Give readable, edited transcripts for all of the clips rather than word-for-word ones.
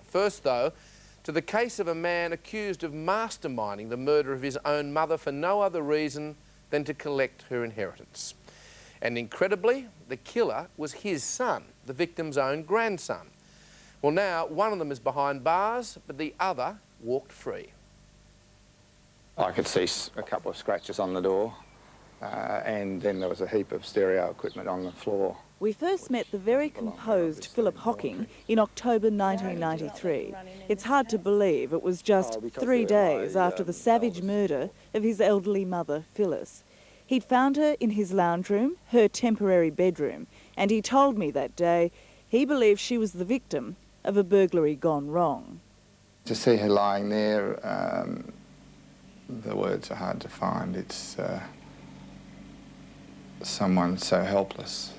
First, though, to the case of a man accused of masterminding the murder of his own mother for no other reason than to collect her inheritance. And incredibly, the killer was his son, the victim's own grandson. Well, now, one of them is behind bars, but the other walked free. I could see a couple of scratches on the door, and then there was a heap of stereo equipment on the floor. We first met the very composed Philip Hocking in October 1993. It's hard to believe it was just 3 days after the savage murder of his elderly mother, Phyllis. He'd found her in his lounge room, her temporary bedroom, and he told me that day he believed she was the victim of a burglary gone wrong. To see her lying there, the words are hard to find. It's someone so helpless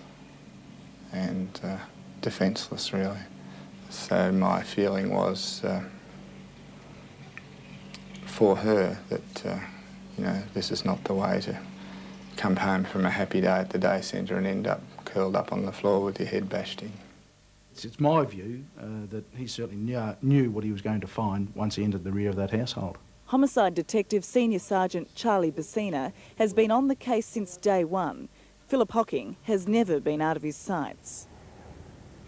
and defenceless, really. So my feeling was for her that, you know, this is not the way to come home from a happy day at the day centre and end up curled up on the floor with your head bashed in. It's my view that he certainly knew what he was going to find once he entered the rear of that household. Homicide Detective Senior Sergeant Charlie Bassina has been on the case since day one. Philip Hocking has never been out of his sights.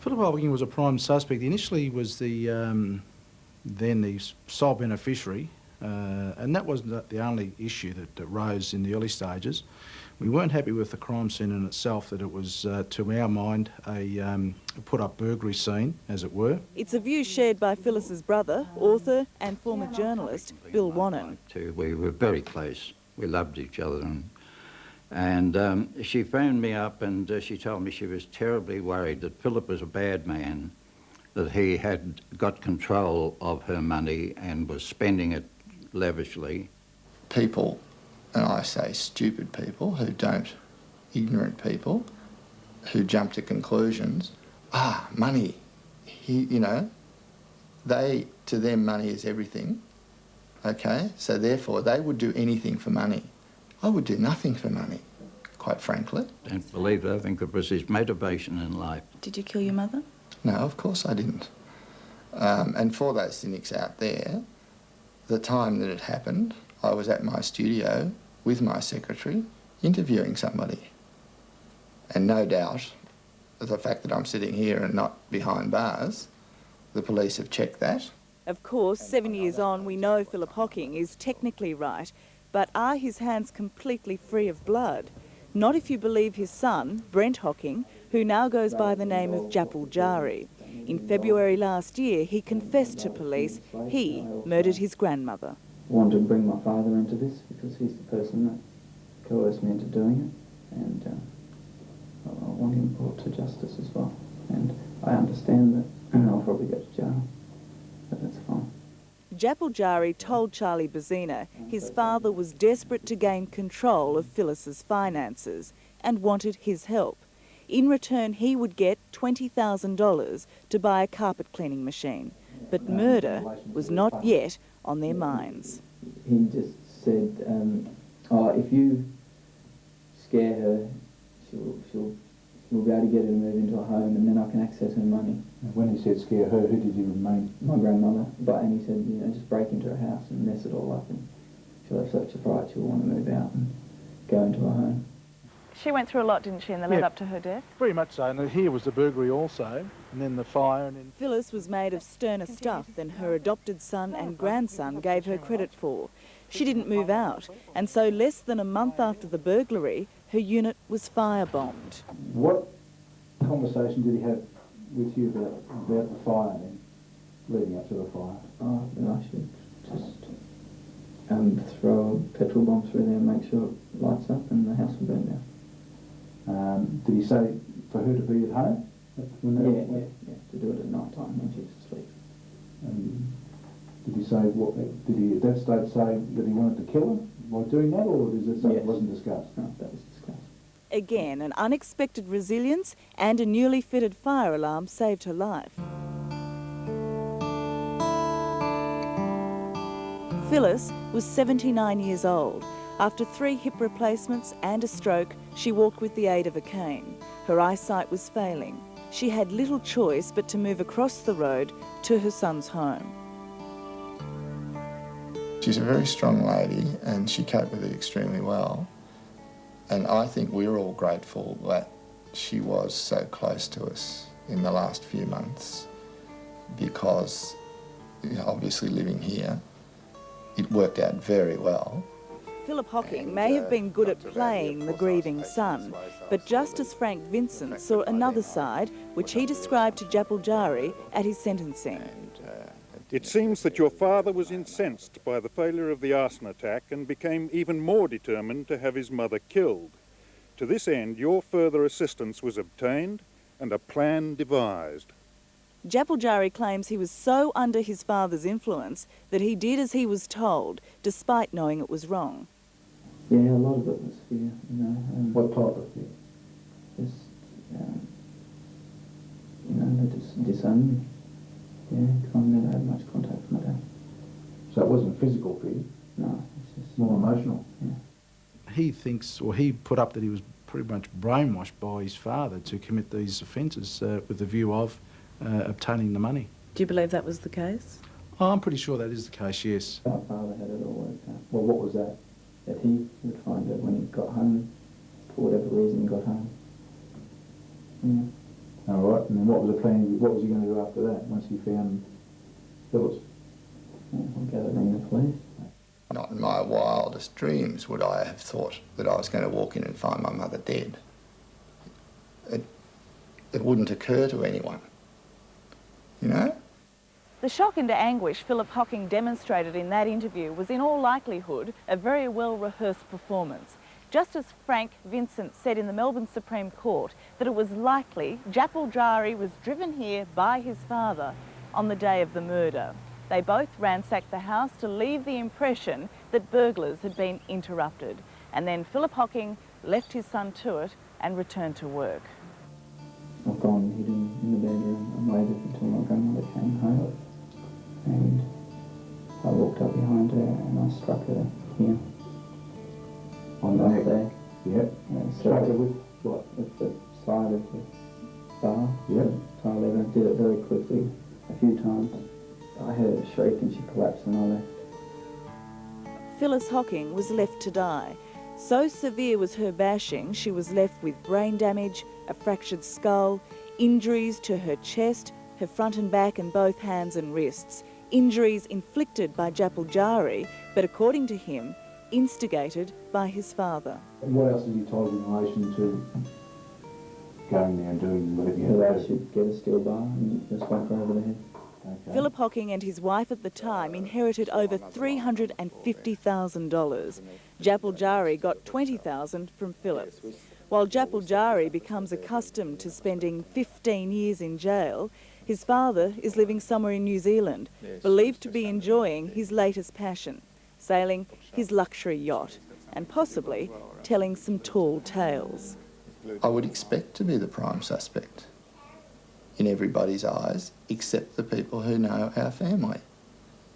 Philip Hocking was a prime suspect. He initially was then the sole beneficiary, and that wasn't the only issue that rose in the early stages. We weren't happy with the crime scene in itself, that it was, to our mind, a put-up burglary scene, as it were. It's a view shared by Phyllis's brother, author and former journalist, Bill Wannon. We were very close. We loved each other. And she phoned me up and she told me she was terribly worried that Philip was a bad man, that he had got control of her money and was spending it lavishly. People, and I say stupid people who don't, ignorant people who jump to conclusions, money, you know, to them money is everything, okay? So therefore they would do anything for money. I would do nothing for money, quite frankly. Don't believe it. I think it was his motivation in life. Did you kill your mother? No, of course I didn't. And for those cynics out there, the time that it happened, I was at my studio with my secretary interviewing somebody. And no doubt, the fact that I'm sitting here and not behind bars, the police have checked that. Of course, 7 years on, we know Philip Hocking is technically right, but are his hands completely free of blood? Not if you believe his son, Brent Hocking, who now goes by the name of Japal Jari. In February last year, he confessed to police he murdered his grandmother. I wanted to bring my father into this because he's the person that coerced me into doing it, and I want him brought to justice as well. And I understand that I'll probably go to jail, but that's fine. Japal Jari told Charlie Bassina his father was desperate to gain control of Phyllis's finances and wanted his help. In return, he would get $20,000 to buy a carpet cleaning machine. But murder was not yet on their minds. He just said, if you scare her, she'll be able to get her to move into a home and then I can access her money. And when he said scare her, who did you remain? My grandmother. And he said, just break into her house and mess it all up and she'll have such a fright she'll want to move out and go into a home. She went through a lot, didn't she, in the lead up to her death? Very much so, and here was the burglary also, and then the fire. And then Phyllis was made of sterner stuff than her adopted son and grandson gave her credit for. She didn't move out, and so less than a month after the burglary, her unit was firebombed. what conversation did he have with you about the fire then, leading up to the fire? I should just throw a petrol bomb through there and make sure it lights up and the house will burn down. Did he say for her to be at home? Yeah, to do it at night time when she's asleep. Did he say did he at that stage say that he wanted to kill her by doing that, or is it something that wasn't discussed? No, that was discussed. Again, an unexpected resilience and a newly fitted fire alarm saved her life. Phyllis was 79 years old. After 3 hip replacements and a stroke, she walked with the aid of a cane. Her eyesight was failing. she had little choice but to move across the road to her son's home. She's a very strong lady and she coped with it extremely well. And I think we're all grateful that she was so close to us in the last few months because, you know, obviously living here, it worked out very well. Philip Hocking may have been good at playing the grieving son, but Justice Frank Vincent saw another side, which he described to Japal at his sentencing. It seems that your father was incensed by the failure of the arson attack and became even more determined to have his mother killed. To this end, your further assistance was obtained and a plan devised. Japal claims he was so under his father's influence that he did as he was told, despite knowing it was wrong. Yeah, a lot of it was fear, you know. What type of fear? Just, you know, they just disowned me. Yeah, because I've never had much contact with my dad. So it wasn't physical fear? No, it's just... More emotional? Yeah. He thinks, or he put up that he was pretty much brainwashed by his father to commit these offences with the view of obtaining the money. Do you believe that was the case? Oh, I'm pretty sure that is the case, yes. My father had it all worked out. Well, what was that? That he would find it when he got home, for whatever reason he got home. Yeah. All right, and then what was the plan? What was he going to do after that, once he found Phyllis? I'll gather in the police. Not in my wildest dreams would I have thought that I was going to walk in and find my mother dead. It wouldn't occur to anyone, you know? The shock and anguish Philip Hocking demonstrated in that interview was in all likelihood a very well-rehearsed performance. Justice Frank Vincent said in the Melbourne Supreme Court that it was likely Japal was driven here by his father on the day of the murder. They both ransacked the house to leave the impression that burglars had been interrupted. And then Philip Hocking left his son to it and returned to work. I've gone and hidden in the bedroom and waited until my grandmother came home. And I walked up behind her and I struck her here. On the neck there. Yep. Struck her with what? With the side of the bar. Yep. So I did it very quickly, a few times. I heard a shriek and she collapsed and I left. Phyllis Hocking was left to die. So severe was her bashing, she was left with brain damage, a fractured skull, injuries to her chest, her front and back and both hands and wrists. Injuries inflicted by Japal, but according to him, instigated by his father. And what else has he told you in relation to going there and doing whatever you That had I to do? should get a steel bar and just whack her over the head. Okay. Philip Hocking and his wife at the time inherited over $350,000. Japal got $20,000 from Philip. While Japal becomes accustomed to spending 15 years in jail, his father is living somewhere in New Zealand, believed to be enjoying his latest passion, sailing his luxury yacht, and possibly telling some tall tales. I would expect to be the prime suspect in everybody's eyes, except the people who know our family.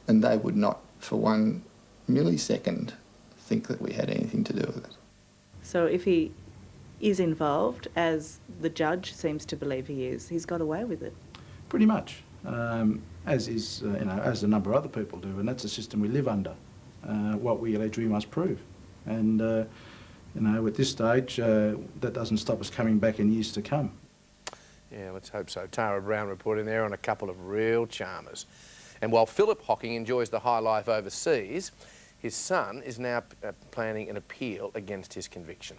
And they would not, for 1 millisecond, think that we had anything to do with it. So if he is involved, as the judge seems to believe he is, he's got away with it. Pretty much, as is, as a number of other people do, and that's the system we live under. What we allege we must prove. And, at this stage, that doesn't stop us coming back in years to come. Yeah, let's hope so. Tara Brown reporting there on a couple of real charmers. And while Philip Hocking enjoys the high life overseas, his son is now planning an appeal against his conviction.